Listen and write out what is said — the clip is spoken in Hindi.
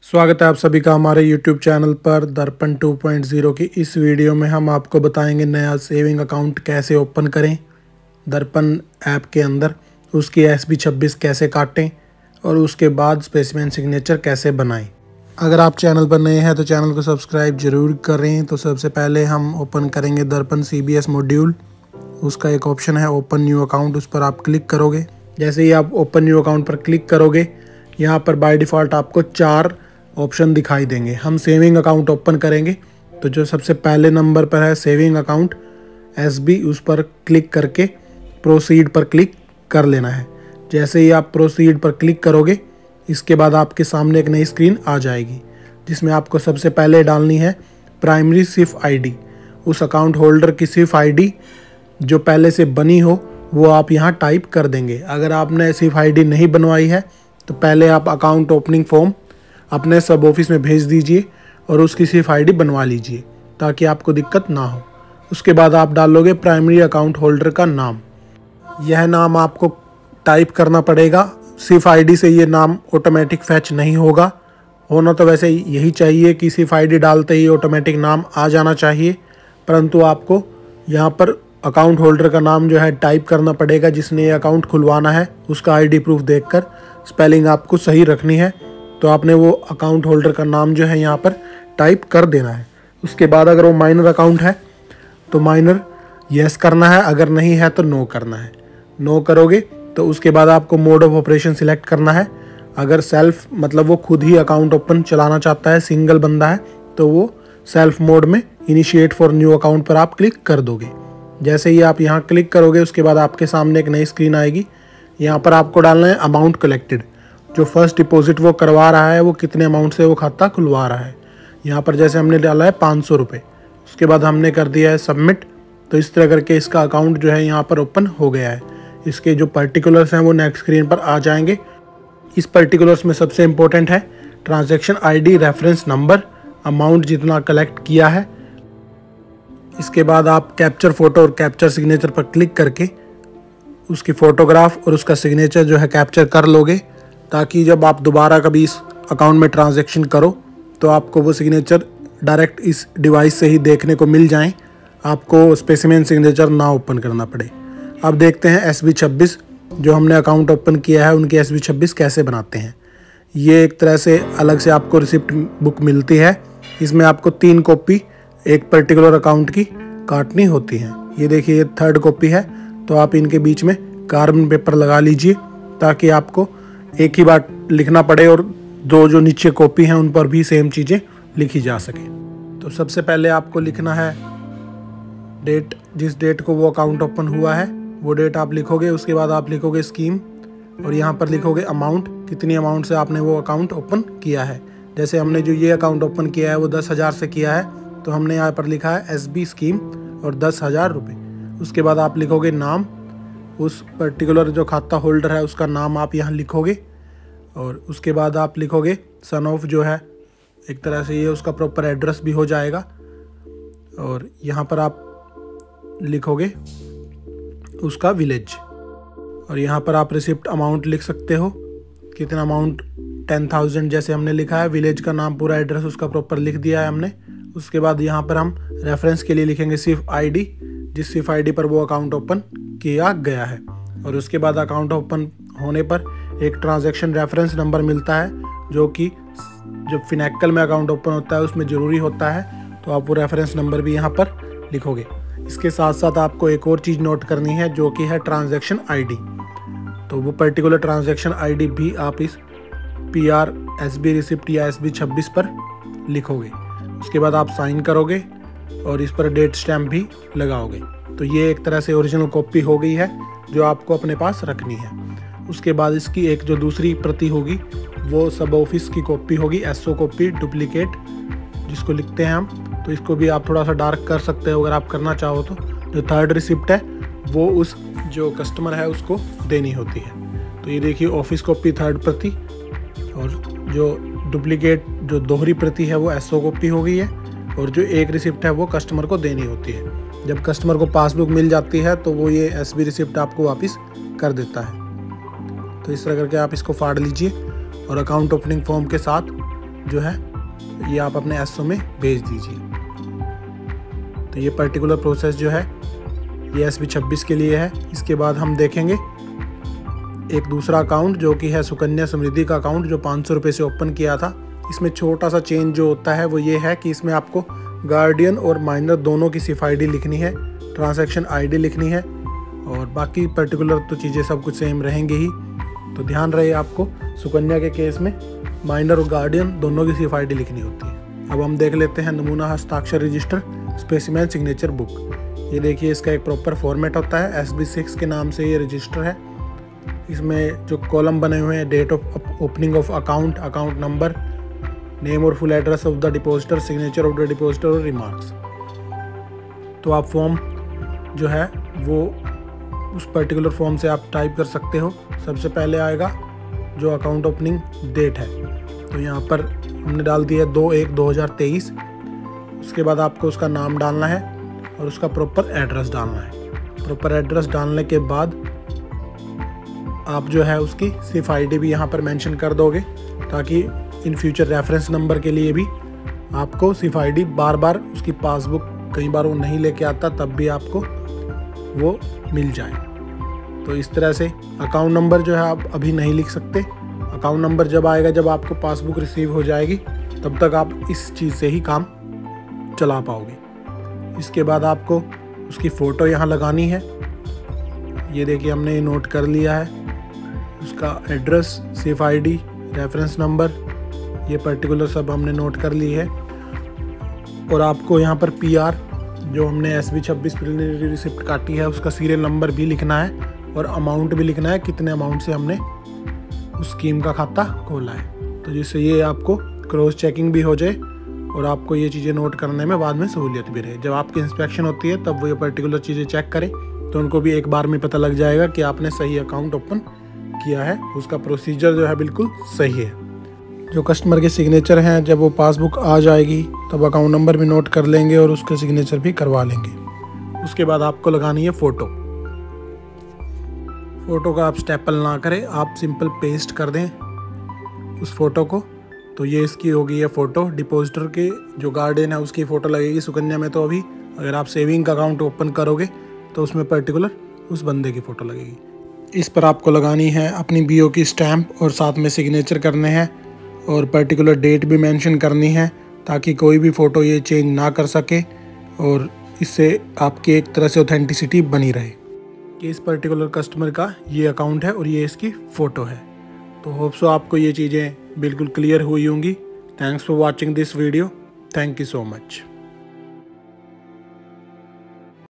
स्वागत है आप सभी का हमारे YouTube चैनल पर दर्पण 2.0 की इस वीडियो में हम आपको बताएंगे नया सेविंग अकाउंट कैसे ओपन करें दर्पण ऐप के अंदर, उसकी SB26 कैसे काटें और उसके बाद स्पेसिमेन सिग्नेचर कैसे बनाएं। अगर आप चैनल पर नए हैं तो चैनल को सब्सक्राइब जरूर करें। तो सबसे पहले हम ओपन करेंगे दर्पण CBS मॉड्यूल। उसका एक ऑप्शन है ओपन न्यू अकाउंट, उस पर आप क्लिक करोगे। जैसे ही आप ओपन न्यू अकाउंट पर क्लिक करोगे, यहाँ पर बाय डिफ़ॉल्ट आपको 4 ऑप्शन दिखाई देंगे। हम सेविंग अकाउंट ओपन करेंगे तो जो सबसे पहले नंबर पर है सेविंग अकाउंट SB, उस पर क्लिक करके प्रोसीड पर क्लिक कर लेना है। जैसे ही आप प्रोसीड पर क्लिक करोगे, इसके बाद आपके सामने एक नई स्क्रीन आ जाएगी जिसमें आपको सबसे पहले डालनी है प्राइमरी सिर्फ ID। उस अकाउंट होल्डर की सिर्फ ID जो पहले से बनी हो वो आप यहाँ टाइप कर देंगे। अगर आपने सिर्फ ID नहीं बनवाई है तो पहले आप अकाउंट ओपनिंग फॉर्म अपने सब ऑफिस में भेज दीजिए और उसकी सिर्फ ID बनवा लीजिए ताकि आपको दिक्कत ना हो। उसके बाद आप डालोगे प्राइमरी अकाउंट होल्डर का नाम। यह नाम आपको टाइप करना पड़ेगा, सिर्फ ID से ये नाम ऑटोमेटिक फैच नहीं होगा। होना तो वैसे यही चाहिए कि सिर्फ ID डालते ही ऑटोमेटिक नाम आ जाना चाहिए, परंतु आपको यहाँ पर अकाउंट होल्डर का नाम जो है टाइप करना पड़ेगा। जिसने ये अकाउंट खुलवाना है उसका ID प्रूफ देखकर स्पेलिंग आपको सही रखनी है। तो आपने वो अकाउंट होल्डर का नाम जो है यहाँ पर टाइप कर देना है। उसके बाद अगर वो माइनर अकाउंट है तो माइनर यस करना है, अगर नहीं है तो नो करना है। नो करोगे तो उसके बाद आपको मोड ऑफ ऑपरेशन सिलेक्ट करना है। अगर सेल्फ मतलब वो खुद ही अकाउंट ओपन चलाना चाहता है, सिंगल बंदा है, तो वो सेल्फ मोड में इनिशिएट फॉर न्यू अकाउंट पर आप क्लिक कर दोगे। जैसे ही आप यहाँ क्लिक करोगे उसके बाद आपके सामने एक नई स्क्रीन आएगी। यहाँ पर आपको डालना है अमाउंट कलेक्टेड। जो फर्स्ट डिपॉजिट वो करवा रहा है वो कितने अमाउंट से वो खाता खुलवा रहा है। यहाँ पर जैसे हमने डाला है 500 रुपये, उसके बाद हमने कर दिया है सबमिट। तो इस तरह करके इसका अकाउंट जो है यहाँ पर ओपन हो गया है। इसके जो पर्टिकुलर्स हैं वो नेक्स्ट स्क्रीन पर आ जाएंगे। इस पर्टिकुलर्स में सबसे इम्पोर्टेंट है transaction ID, reference number, amount जितना कलेक्ट किया है। इसके बाद आप कैप्चर फ़ोटो और कैप्चर सिग्नेचर पर क्लिक करके उसकी फ़ोटोग्राफ और उसका सिग्नेचर जो है कैप्चर कर लोगे, ताकि जब आप दोबारा कभी इस अकाउंट में ट्रांजैक्शन करो तो आपको वो सिग्नेचर डायरेक्ट इस डिवाइस से ही देखने को मिल जाएं, आपको स्पेसिमेन सिग्नेचर ना ओपन करना पड़े। अब देखते हैं SB26 जो हमने अकाउंट ओपन किया है उनकी SB26 कैसे बनाते हैं। ये एक तरह से अलग से आपको रिसिप्ट बुक मिलती है। इसमें आपको 3 कॉपी एक पर्टिकुलर अकाउंट की काटनी होती हैं। ये देखिए ये 3rd कॉपी है, तो आप इनके बीच में कार्बन पेपर लगा लीजिए ताकि आपको एक ही बार लिखना पड़े और दो जो नीचे कॉपी हैं उन पर भी सेम चीज़ें लिखी जा सके। तो सबसे पहले आपको लिखना है डेट, जिस डेट को वो अकाउंट ओपन हुआ है वो डेट आप लिखोगे। उसके बाद आप लिखोगे स्कीम और यहाँ पर लिखोगे अमाउंट, कितनी अमाउंट से आपने वो अकाउंट ओपन किया है। जैसे हमने जो ये अकाउंट ओपन किया है वो 10,000 से किया है, तो हमने यहाँ पर लिखा है SB स्कीम और 10,000 रुपये। उसके बाद आप लिखोगे नाम, उस पर्टिकुलर जो खाता होल्डर है उसका नाम आप यहाँ लिखोगे और उसके बाद आप लिखोगे सन ऑफ, जो है एक तरह से ये उसका प्रॉपर एड्रेस भी हो जाएगा। और यहाँ पर आप लिखोगे उसका विलेज और यहाँ पर आप रिसिप्ट अमाउंट लिख सकते हो, कितना अमाउंट 10,000 जैसे हमने लिखा है। विलेज का नाम पूरा एड्रेस उसका प्रॉपर लिख दिया है हमने। उसके बाद यहाँ पर हम रेफरेंस के लिए लिखेंगे सिर्फ ID, जिस सिर्फ ID पर वो अकाउंट ओपन किया गया है। और उसके बाद अकाउंट ओपन होने पर एक ट्रांजैक्शन रेफरेंस नंबर मिलता है जो कि जब फिनेकल में अकाउंट ओपन होता है उसमें ज़रूरी होता है, तो आप वो रेफरेंस नंबर भी यहाँ पर लिखोगे। इसके साथ साथ आपको एक और चीज़ नोट करनी है जो कि है ट्रांजैक्शन ID। तो वो पर्टिकुलर ट्रांजैक्शन ID भी आप इस PR SB रिसिप्ट या SB26 पर लिखोगे। उसके बाद आप साइन करोगे और इस पर डेट स्टैम्प भी लगाओगे। तो ये एक तरह से ओरिजिनल कॉपी हो गई है जो आपको अपने पास रखनी है। उसके बाद इसकी एक जो दूसरी प्रति होगी वो सब ऑफिस की कॉपी होगी, SO कॉपी डुप्लीकेट जिसको लिखते हैं हम। तो इसको भी आप थोड़ा सा डार्क कर सकते हो अगर आप करना चाहो तो। जो 3rd रिसिप्ट है वो उस जो कस्टमर है उसको देनी होती है। तो ये देखिए ऑफिस कॉपी 3rd प्रति और जो डुप्लीकेट जो दोहरी प्रति है वो SO कॉपी हो गई है और जो एक रिसिप्ट है वो कस्टमर को देनी होती है। जब कस्टमर को पासबुक मिल जाती है तो वो ये SB रिसिप्ट आपको वापस कर देता है। तो इस तरह करके आप इसको फाड़ लीजिए और अकाउंट ओपनिंग फॉर्म के साथ जो है ये आप अपने एसओ में भेज दीजिए। तो ये पर्टिकुलर प्रोसेस जो है ये SB26 के लिए है। इसके बाद हम देखेंगे एक दूसरा अकाउंट जो कि है सुकन्या समृद्धि का अकाउंट, जो 500 रुपये से ओपन किया था। इसमें छोटा सा चेंज जो होता है वो ये है कि इसमें आपको गार्डियन और माइनर दोनों की सिफ ID लिखनी है, ट्रांजैक्शन ID लिखनी है, और बाकी पर्टिकुलर तो चीज़ें सब कुछ सेम रहेंगी ही। तो ध्यान रहे आपको सुकन्या के केस में माइनर और गार्डियन दोनों की सिफ ID लिखनी होती है। अब हम देख लेते हैं नमूना हस्ताक्षर रजिस्टर स्पेसिमेन सिग्नेचर बुक। ये देखिए इसका एक प्रॉपर फॉर्मेट होता है, SB6 के नाम से ये रजिस्टर है। इसमें जो कॉलम बने हुए हैं, date of opening of account, account number, name और full address of the depositor, signature of the depositor और रिमार्क्स। तो आप फॉर्म जो है वो उस पर्टिकुलर फॉर्म से आप टाइप कर सकते हो। सबसे पहले आएगा जो अकाउंट ओपनिंग डेट है, तो यहाँ पर हमने डाल दिया 2/1/2023। उसके बाद आपको उसका नाम डालना है और उसका प्रॉपर एड्रेस डालना है। प्रॉपर एड्रेस डालने के बाद आप जो है उसकी सिफ ID भी यहाँ पर मेंशन कर दोगे, ताकि इन फ्यूचर रेफरेंस नंबर के लिए भी आपको सिफ ID बार बार उसकी पासबुक कई बार वो नहीं लेके आता, तब भी आपको वो मिल जाए। तो इस तरह से अकाउंट नंबर जो है आप अभी नहीं लिख सकते। अकाउंट नंबर जब आएगा, जब आपको पासबुक रिसीव हो जाएगी, तब तक आप इस चीज़ से ही काम चला पाओगे। इसके बाद आपको उसकी फ़ोटो यहाँ लगानी है। ये देखिए हमने ये नोट कर लिया है। उसका एड्रेस, सिफ ID, रेफरेंस नंबर, ये पर्टिकुलर सब हमने नोट कर ली है। और आपको यहाँ पर PR जो हमने SB26 प्रिलिमिनरी रिसिप्ट काटी है उसका सीरियल नंबर भी लिखना है, और अमाउंट भी लिखना है, कितने अमाउंट से हमने उस स्कीम का खाता खोला है। तो जिससे ये आपको क्रॉस चेकिंग भी हो जाए और आपको ये चीज़ें नोट करने में बाद में सहूलियत भी रहे। जब आपकी इंस्पेक्शन होती है तब वो ये पर्टिकुलर चीज़ें चेक करें, तो उनको भी एक बार में पता लग जाएगा कि आपने सही अकाउंट ओपन किया है, उसका प्रोसीजर जो है बिल्कुल सही है। जो कस्टमर के सिग्नेचर हैं, जब वो पासबुक आ जाएगी तब अकाउंट नंबर भी नोट कर लेंगे और उसके सिग्नेचर भी करवा लेंगे। उसके बाद आपको लगानी है फ़ोटो। फ़ोटो का आप स्टेपल ना करें, आप सिंपल पेस्ट कर दें उस फ़ोटो को। तो ये इसकी होगी, ये फ़ोटो डिपॉजिटर के जो गार्डियन है उसकी फ़ोटो लगेगी। सुकन्या में तो अभी अगर आप सेविंग का अकाउंट ओपन करोगे तो उसमें पर्टिकुलर उस बंदे की फ़ोटो लगेगी। इस पर आपको लगानी है अपनी BO की स्टैम्प और साथ में सिग्नेचर करने हैं, और पर्टिकुलर डेट भी मेंशन करनी है, ताकि कोई भी फ़ोटो ये चेंज ना कर सके, और इससे आपकी एक तरह से ऑथेंटिसिटी बनी रहे कि इस पर्टिकुलर कस्टमर का ये अकाउंट है और ये इसकी फ़ोटो है। तो होप सो आपको ये चीज़ें बिल्कुल क्लियर हुई होंगी। Thanks for watching this video. Thank you so much.